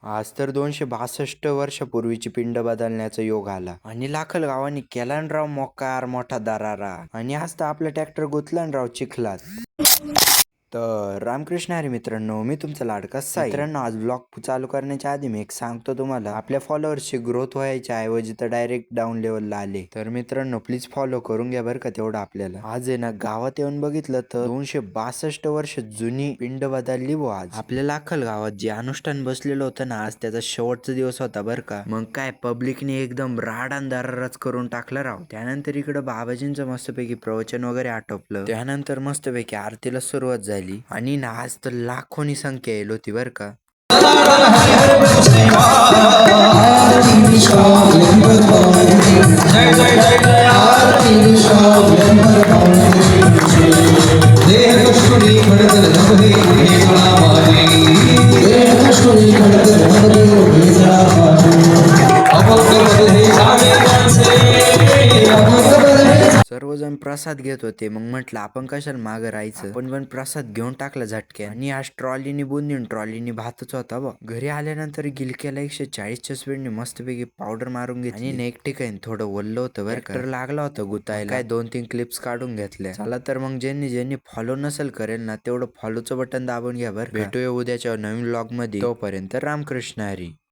आज तर 262 वर्षापूर्वीची पिंड बदलण्याचा योग आला आणि लाखल गावांनी केला न राव मोकार मोठा दरारा आणि आज तर आपला ट्रॅक्टर गुतला न राव चिखलात. तर रामकृष्ण हरी मित्रांनो, मी तुमचा लाडका साई. मित्रांनो, आज ब्लॉग चालू करण्याच्या आधी मी एक सांगतो तुम्हाला, आपल्या फॉलोअर्सची ग्रोथ व्हायच्या ऐवजी तर डायरेक्ट डाऊन लेवलला आले. तर मित्रांनो, प्लीज फॉलो करून घ्या बरं का तेवढं आपल्याला. आज आहे ना, गावात येऊन बघितलं तर 262 वर्ष जुनी पिंड बदलली वो. आज आपल्या लाखल गावात जे अनुष्ठान बसलेलं होतं ना, आज त्याचा शेवटचा दिवस होता बरं का. मग काय पब्लिकने एकदम राडांदारच करून टाकलं राव. त्यानंतर इकडं बाबाजींचं मस्तपैकी प्रवचन वगैरे आटोपलं. त्यानंतर मस्तपैकी आरतीला सुरुवात झाली आणि ना आज तर लाखोनी संख्या येईल होती बर का. सर्वजण प्रसाद घेत होते. मग म्हटलं आपण कशाला मागं राहायचं, आपण पण प्रसाद घेऊन टाकला झटक्यात. आणि आज ट्रॉलीनी बुंदी ट्रॉलीनी भातच होता बघ. घरी आल्यानंतर गिलक्याला 140च्या स्पीडने मस्तपैकी पावडर मारून घेतली आणि एक ठिकाणी थोडं वल्ल होतं बरं का. लागला होता गुतायला. काय 2-3 क्लिप्स काढून घेतल्या. चला तर मग ज्यांनी फॉलो नसेल करेल ना, तेवढं फॉलोचं बटन दाबून घ्या बरं. भेटूया उद्याच्या नवीन व्लॉग मध्ये. तोपर्यंत रामकृष्ण हरी.